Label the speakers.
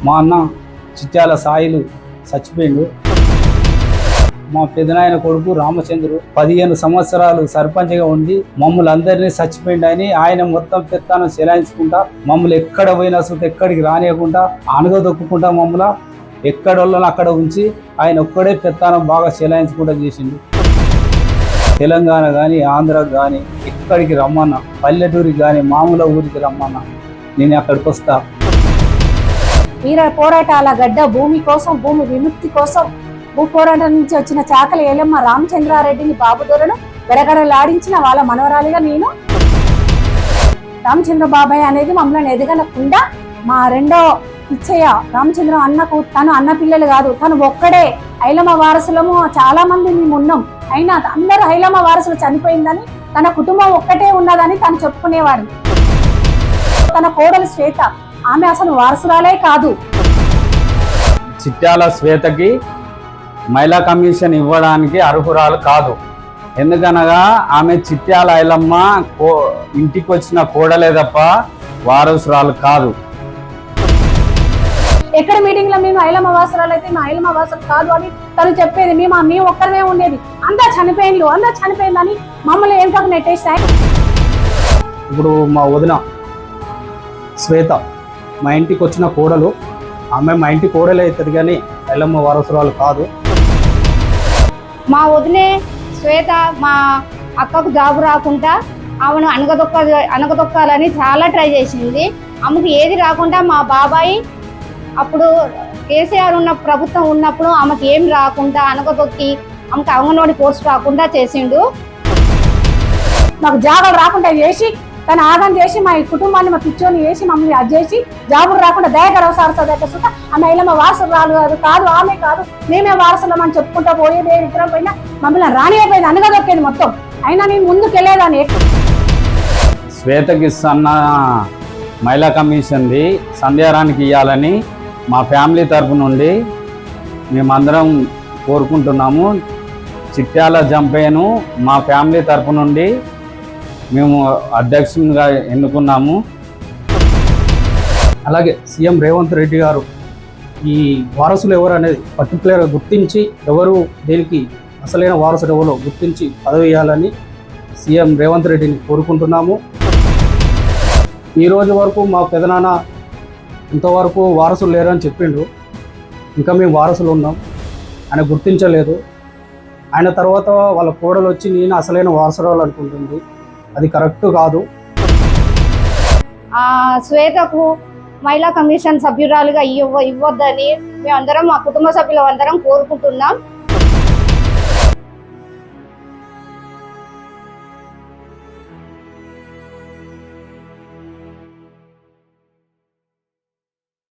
Speaker 1: మా అన్న చిట్యాల సాయిలు చచ్చిపోయిండు. మా పెదనాయన కొడుకు రామచంద్రు 15 సంవత్సరాలు సర్పంచ్గా ఉండి మమ్మల్ని అందరినీ చచ్చిపోయిండని ఆయన మొత్తం పెత్తానం చెలాయించుకుంటా మమ్మల్ని ఎక్కడ పోయినా అసలు ఎక్కడికి రానియకుండా అనగదొక్కుకుంటా మమ్మల్ని ఎక్కడోళ్ళని అక్కడ ఉంచి ఆయన ఒక్కడే పెత్తానం బాగా చెలాయించుకుంటా చేసిండు. తెలంగాణ కానీ ఆంధ్రాకి కానీ ఎక్కడికి రమ్మన్నా, పల్లెటూరికి కానీ మామూలు ఊరికి రమ్మన్నా నేను అక్కడికి వస్తా.
Speaker 2: వీర పోరాటాల గడ్డ భూమి కోసం, భూమి విముక్తి కోసం, భూ పోరాటం నుంచి వచ్చిన చాకలి ఏలమ్మ రామచంద్రారెడ్డిని బాబుదొరను గడగడలాడించిన వాళ్ళ మనవరాలిగా నేను. రామచంద్ర బాబాయ్ అనేది మమ్మల్ని ఎదగనకుండా మా రెండో పిచ్చయ్య రామచంద్ర అన్నకు తను అన్న పిల్లలు కాదు, తను ఒక్కడే ఐలమ్మ వారసులము చాలా మంది మేము ఉన్నాం. అయినా అందరూ ఐలమ్మ వారసులు చనిపోయిందని, తన కుటుంబం ఒక్కటే ఉన్నదని తను చెప్పుకునేవాడు. తన కోడలు శ్వేత, ఆమె అసలు వారసురాలే కాదు.
Speaker 1: చిట్యాల శ్వేతకి మహిళా కమిషన్ ఇవ్వడానికి అర్హురాలు కాదు. ఎందుకనగా ఆమె చిట్యాల ఐలమ్మ ఇంటికి వచ్చిన కోడలే తప్ప వారసురాలు కాదు.
Speaker 2: ఎక్కడ మీటింగ్ లో మేము ఐలమ్మ వారసురాలు అయితే మా ఐలమ్మ వారసులు కాదు అని తను చెప్పేది. మేము ఒక్కరమే ఉండేది, అందరు చనిపోయిందని మమ్మల్ని ఏం కాక నెట్టేసాయి.
Speaker 1: ఇప్పుడు మా వదిన శ్వేత మా ఇంటికి వచ్చిన కోడలు, ఆమె మా ఇంటి కోడలే అవుతుంది కానీ ఐలమ్మ వారసురాలు కాదు.
Speaker 3: మా వదినే శ్వేత మా అక్కకు జాబు రాకుండా ఆమెను అనగదొక్కాలని చాలా ట్రై చేసింది. ఆమెకు ఏది రాకుండా మా బాబాయ్ అప్పుడు కేసీఆర్ ఉన్న ప్రభుత్వం ఉన్నప్పుడు ఆమెకి ఏం రాకుండా అనగదొక్కి ఆమెకు అంగన్వాడీ పోస్ట్ రాకుండా చేసిండు.
Speaker 2: మాకు జాబులు రాకుండా చేసి తను ఆగం చేసి మా కుటుంబాన్ని మా పిచ్చోని వేసి మమ్మల్ని అది చేసి జాబులు రాకుండా దయగరవ సారస ఆమె ఐలమ్మ వారసురాలు కాదు, ఆమె కాదు, మేమే వారసులం అని చెప్పుకుంటా పోయేదే విగ్రహం పైన మమ్మల్ని రానియపోయింది, అనగదొక్కేది మొత్తం. అయినా నేను ముందుకు వెళ్ళేదాన్ని.
Speaker 1: శ్వేతకి సన్న మహిళా కమిషన్ది సంధ్యారానికి ఇవ్వాలని మా ఫ్యామిలీ తరపు నుండి మేమందరం కోరుకుంటున్నాము. చిట్యాల జంపయ్యను మా ఫ్యామిలీ తరపు నుండి మేము అధ్యక్షునిగా ఎన్నుకున్నాము. అలాగే సీఎం రేవంత్ రెడ్డి గారు ఈ వారసులు ఎవరు అనేది పర్టికులర్గా గుర్తించి ఎవరు దీనికి అసలైన వారసుడు ఎవరో గుర్తించి పదవి ఇవ్వాలని సీఎం రేవంత్ రెడ్డిని కోరుకుంటున్నాము. ఈరోజు వరకు మా పెదనాన్న ఇంతవరకు వారసులు లేరని చెప్పిండు. ఇంకా మేము వారసులు ఉన్నాం, ఆయన గుర్తించలేదు. ఆయన తర్వాత వాళ్ళ కోడలు వచ్చి నేను అసలైన వారసురాలు అనుకుంటుంది, అది కరెక్ట్ కాదు.
Speaker 3: శ్వేతకు మహిళా కమిషన్ సభ్యురాలుగా ఇవ్వద్దని మేమందరం మా కుటుంబ సభ్యులందరం కోరుకుంటున్నాం.